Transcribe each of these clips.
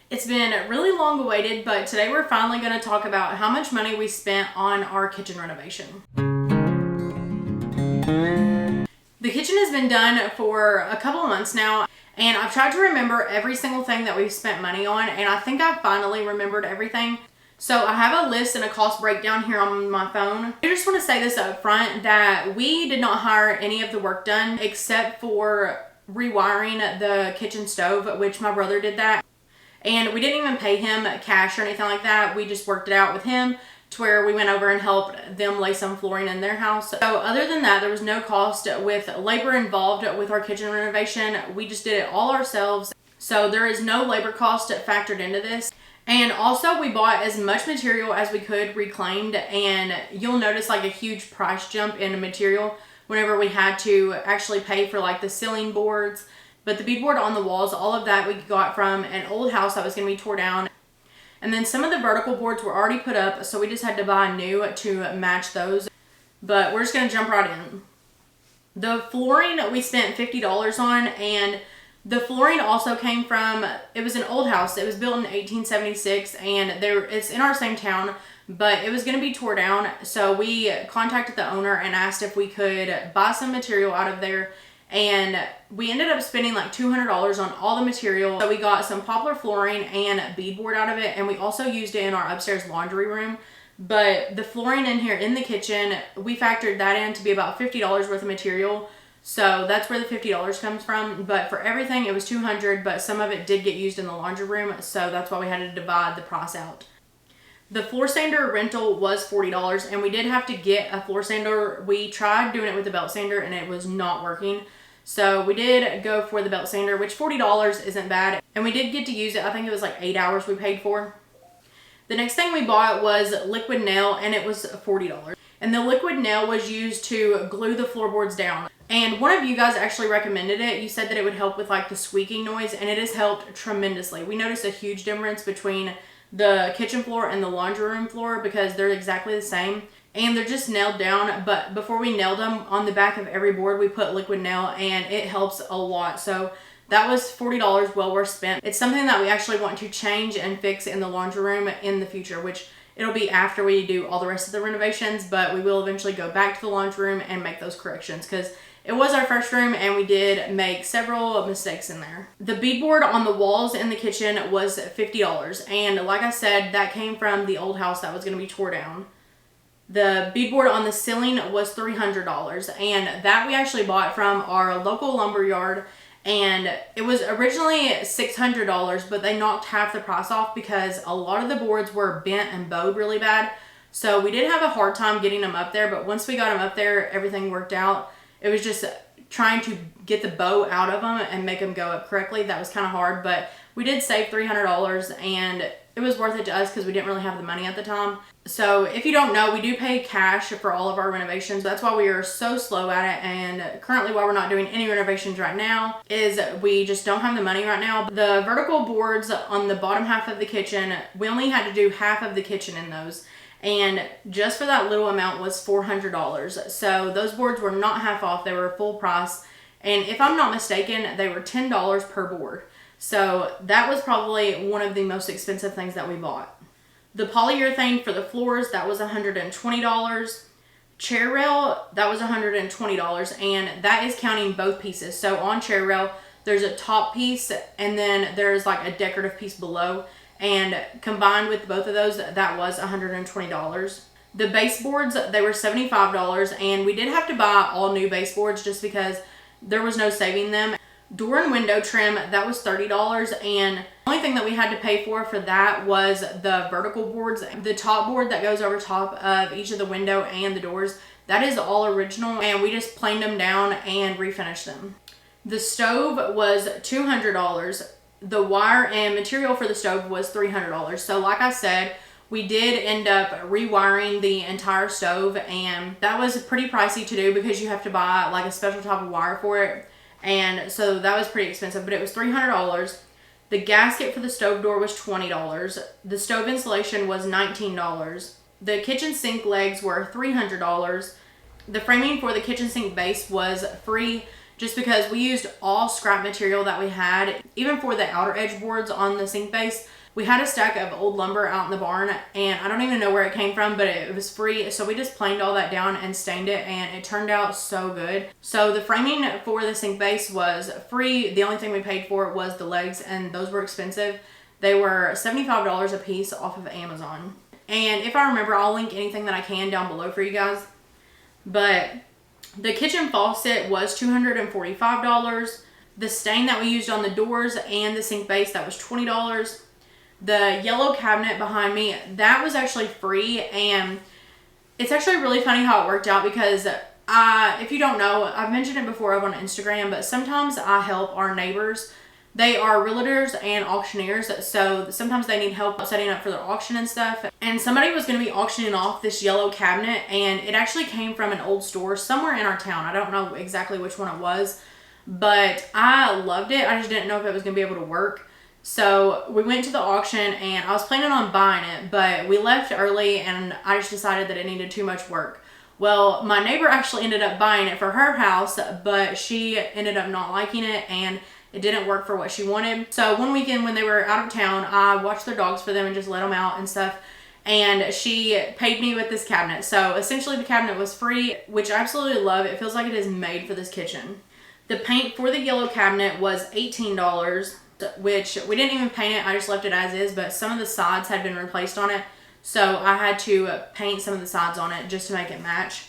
It's been really long awaited, but today we're finally going to talk about how much money we spent on our kitchen renovation. The kitchen has been done for a couple of months now, and I've tried to remember every single thing that we've spent money on, and I think I've finally remembered everything. So I have a list and a cost breakdown here on my phone. I just want to say this up front that we did not hire any of the work done except for rewiring the kitchen stove, which my brother did that. And we didn't even pay him cash or anything like that. We just worked it out with him to where we went over and helped them lay some flooring in their house. So other than that, there was no cost with labor involved with our kitchen renovation. We just did it all ourselves. So there is no labor cost factored into this. And also we bought as much material as we could reclaimed, and you'll notice like a huge price jump in material whenever we had to actually pay for like the ceiling boards. But the beadboard on the walls, all of that we got from an old house that was going to be tore down. And then some of the vertical boards were already put up, so we just had to buy new to match those. But we're just going to jump right in. The flooring we spent $50 on, and the flooring also came from, it was an old house. It was built in 1876, and it's in our same town, but it was going to be tore down. So we contacted the owner and asked if we could buy some material out of there. And we ended up spending like $200 on all the material. So we got some poplar flooring and beadboard out of it, and we also used it in our upstairs laundry room. But the flooring in here in the kitchen, we factored that in to be about $50 worth of material. So that's where the $50 comes from. But for everything, it was $200, but some of it did get used in the laundry room, so that's why we had to divide the price out. The floor sander rental was $40, and we did have to get a floor sander. We tried doing it with the belt sander, and it was not working. So we did go for the belt sander, which $40 isn't bad. And we did get to use it. I think it was like 8 hours we paid for. The next thing we bought was liquid nail, and it was $40. And the liquid nail was used to glue the floorboards down. And one of you guys actually recommended it. You said that it would help with like the squeaking noise, and it has helped tremendously. We noticed a huge difference between the kitchen floor and the laundry room floor because they're exactly the same. And they're just nailed down, but before we nailed them, on the back of every board we put liquid nail, and it helps a lot. So that was $40 well worth spent. It's something that we actually want to change and fix in the laundry room in the future, which it'll be after we do all the rest of the renovations, but we will eventually go back to the laundry room and make those corrections because it was our first room and we did make several mistakes in there. The beadboard on the walls in the kitchen was $50, and like I said, that came from the old house that was going to be tore down. The beadboard on the ceiling was $300, and that we actually bought from our local lumber yard, and it was originally $600, but they knocked half the price off because a lot of the boards were bent and bowed really bad. So we did have a hard time getting them up there, but once we got them up there, everything worked out. It was just trying to get the bow out of them and make them go up correctly. That was kind of hard, but we did save $300, and it was worth it to us because we didn't really have the money at the time. So if you don't know, we do pay cash for all of our renovations. That's why we are so slow at it, and currently why we're not doing any renovations right now is we just don't have the money right now. The vertical boards on the bottom half of the kitchen, we only had to do half of the kitchen in those, and just for that little amount was $400. So those boards were not half off, they were full price, and if I'm not mistaken, they were $10 per board. So that was probably one of the most expensive things that we bought. The polyurethane for the floors, that was $120. Chair rail, that was $120, and that is counting both pieces. So on chair rail, there's a top piece, and then there's like a decorative piece below, and combined with both of those, that was $120. The baseboards, they were $75, and we did have to buy all new baseboards just because there was no saving them. Door and window trim, that was $30, and the only thing that we had to pay for that was the vertical boards. The top board that goes over top of each of the window and the doors, that is all original, and we just planed them down and refinished them. The stove was $200. The wire and material for the stove was $300. So like I said, we did end up rewiring the entire stove, and that was pretty pricey to do because you have to buy like a special type of wire for it. And so that was pretty expensive, but it was $300. The gasket for the stove door was $20. The stove insulation was $19. The kitchen sink legs were $300. The framing for the kitchen sink base was free. just because we used all scrap material that we had. Even for the outer edge boards on the sink base, we had a stack of old lumber out in the barn, and I don't even know where it came from, but it was free. So we just planed all that down and stained it, and it turned out so good. So the framing for the sink base was free. The only thing we paid for was the legs, and those were expensive. They were $75 a piece off of Amazon. And if I remember, I'll link anything that I can down below for you guys. But the kitchen faucet was $245. The stain that we used on the doors and the sink base, that was $20. The yellow cabinet behind me, that was actually free. And it's actually really funny how it worked out, because if you don't know, I've mentioned it before over on Instagram, but sometimes I help our neighbors. They are realtors and auctioneers, so sometimes they need help setting up for their auction and stuff. And somebody was going to be auctioning off this yellow cabinet, and it actually came from an old store somewhere in our town. I don't know exactly which one it was, but I loved it. I just didn't know if it was going to be able to work. So we went to the auction, and I was planning on buying it, but we left early, and I just decided that it needed too much work. Well, my neighbor actually ended up buying it for her house, but she ended up not liking it, and it didn't work for what she wanted. So one weekend when they were out of town, I watched their dogs for them and just let them out and stuff. And she paid me with this cabinet. So essentially the cabinet was free, which I absolutely love. It feels like it is made for this kitchen. The paint for the yellow cabinet was $18, which we didn't even paint it. I just left it as is, but some of the sides had been replaced on it. So I had to paint some of the sides on it just to make it match.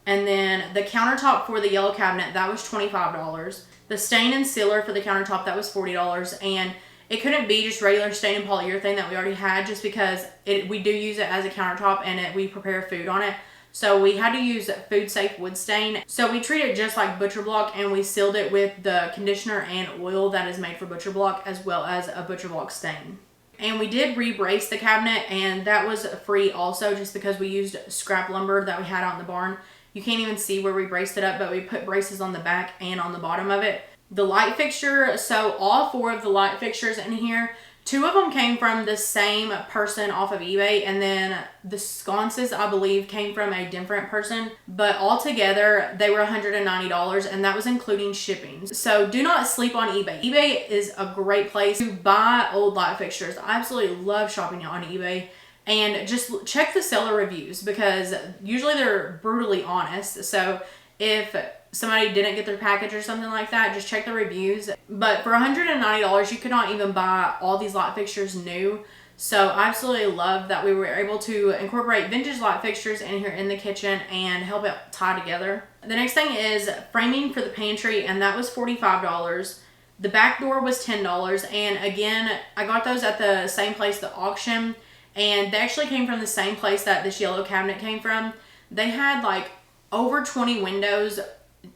And then the countertop for the yellow cabinet, that was $25. The stain and sealer for the countertop, that was $40. And it couldn't be just regular stain and polyurethane that we already had, just because we do use it as a countertop, and we prepare food on it. So we had to use food safe wood stain. So we treat it just like butcher block, and we sealed it with the conditioner and oil that is made for butcher block, as well as a butcher block stain. And we did re-brace the cabinet, and that was free also, just because we used scrap lumber that we had out in the barn. You can't even see where we braced it up, but we put braces on the back and on the bottom of it. The light fixture, so all 4 of the light fixtures in here, 2 of them came from the same person off of eBay, and then the sconces, I believe, came from a different person. But altogether, they were $190, and that was including shipping. So do not sleep on eBay. eBay is a great place to buy old light fixtures. I absolutely love shopping on eBay. And just check the seller reviews, because usually they're brutally honest. So if somebody didn't get their package or something like that, just check the reviews. But for $190, you could not even buy all these light fixtures new. So I absolutely love that we were able to incorporate vintage light fixtures in here in the kitchen and help it tie together. The next thing is framing for the pantry, and that was $45. The back door was $10. And again, I got those at the same place, the auction. And they actually came from the same place that this yellow cabinet came from. They had like over 20 windows,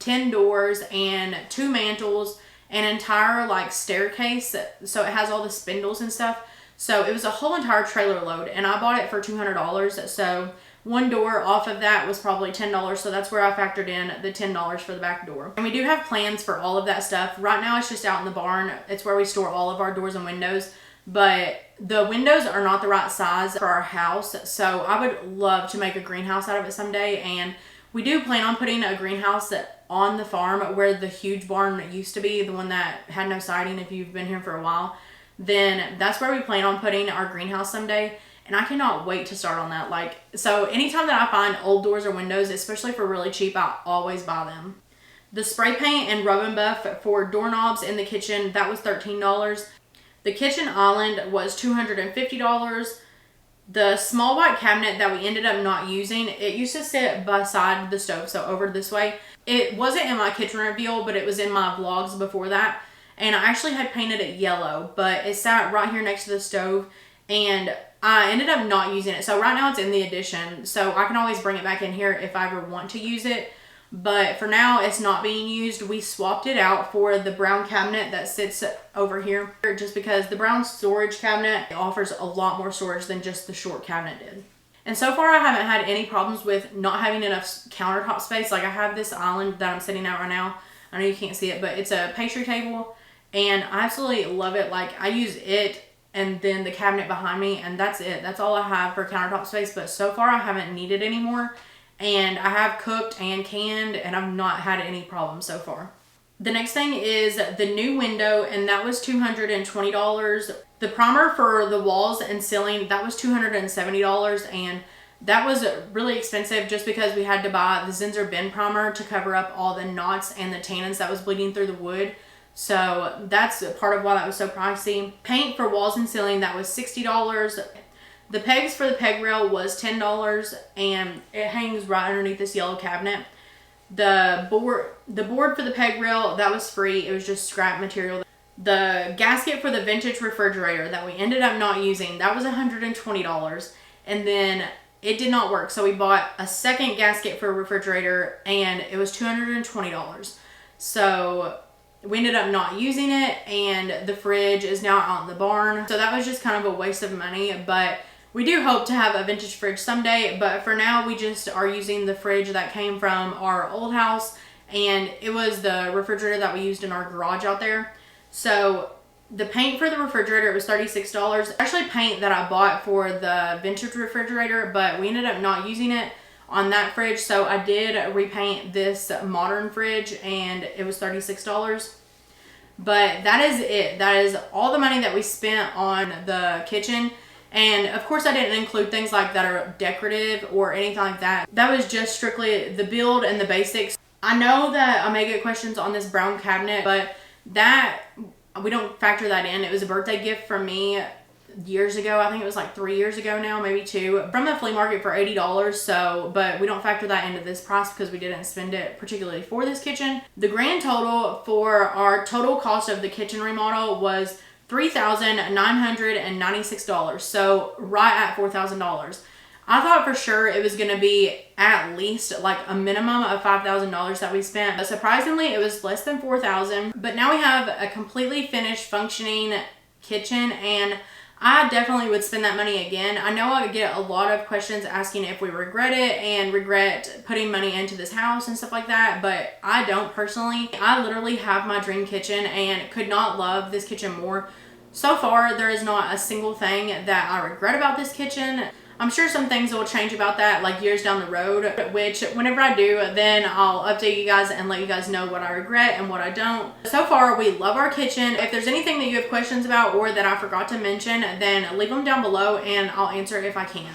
10 doors, and 2 mantles, an entire like staircase. So it has all the spindles and stuff. So it was a whole entire trailer load, and I bought it for $200. So one door off of that was probably $10. So that's where I factored in the $10 for the back door. And we do have plans for all of that stuff. Right now it's just out in the barn. It's where we store all of our doors and windows. But the windows are not the right size for our house, so I would love to make a greenhouse out of it someday. And we do plan on putting a greenhouse on the farm where the huge barn used to be, the one that had no siding. If you've been here for a while, then that's where we plan on putting our greenhouse someday. And I cannot wait to start on that. So anytime that I find old doors or windows, especially for really cheap, I always buy them. The spray paint and rub and buff for doorknobs in the kitchen, that was $13. The kitchen island was $250. The small white cabinet that we ended up not using, it used to sit beside the stove, so over this way. It wasn't in my kitchen reveal, but it was in my vlogs before that. And I actually had painted it yellow, but it sat right here next to the stove, and I ended up not using it. So right now it's in the addition, so I can always bring it back in here if I ever want to use it. But for now, it's not being used. We swapped it out for the brown cabinet that sits over here, just because the brown storage cabinet offers a lot more storage than just the short cabinet did. And so far, I haven't had any problems with not having enough countertop space. Like, I have this island that I'm sitting at right now. I know you can't see it, but it's a pastry table, and I absolutely love it. Like, I use it and then the cabinet behind me, and that's it. That's all I have for countertop space, but so far, I haven't needed any more. And I have cooked and canned, and I've not had any problems so far. The next thing is the new window, and that was $220. The primer for the walls and ceiling, that was $270, and that was really expensive just because we had to buy the Zinsser Ben primer to cover up all the knots and the tannins that was bleeding through the wood. So that's part of why that was so pricey. Paint for walls and ceiling, that was $60. The pegs for the peg rail was $10, and it hangs right underneath this yellow cabinet. The board for the peg rail, that was free. It was just scrap material. The gasket for the vintage refrigerator that we ended up not using, that was $120. And then it did not work. So we bought a second gasket for a refrigerator, and it was $220. So we ended up not using it, and the fridge is now out in the barn. So that was just kind of a waste of money, but we do hope to have a vintage fridge someday. But for now, we just are using the fridge that came from our old house, and it was the refrigerator that we used in our garage out there. So the paint for the refrigerator, it was $36. Actually paint that I bought for the vintage refrigerator, but we ended up not using it on that fridge. So I did repaint this modern fridge, and it was $36. But that is it. That is all the money that we spent on the kitchen. And of course I didn't include things like that are decorative or anything like that. That was just strictly the build and the basics. I know that I may get questions on this brown cabinet, but that we don't factor that in. It was a birthday gift from me years ago. I think it was like 3 years ago now, maybe 2, from the flea market for $80. So, but we don't factor that into this price because we didn't spend it particularly for this kitchen. The grand total for our total cost of the kitchen remodel was $3,996. So right at $4,000. I thought for sure it was going to be at least like a minimum of $5,000 that we spent. But surprisingly, it was less than $4,000. But now we have a completely finished functioning kitchen, and I definitely would spend that money again. I know I get a lot of questions asking if we regret it and regret putting money into this house and stuff like that, but I don't personally. I literally have my dream kitchen and could not love this kitchen more. So far, there is not a single thing that I regret about this kitchen. I'm sure some things will change about that like years down the road, which whenever I do, then I'll update you guys and let you guys know what I regret and what I don't. So far, we love our kitchen. If there's anything that you have questions about or that I forgot to mention, then leave them down below and I'll answer if I can.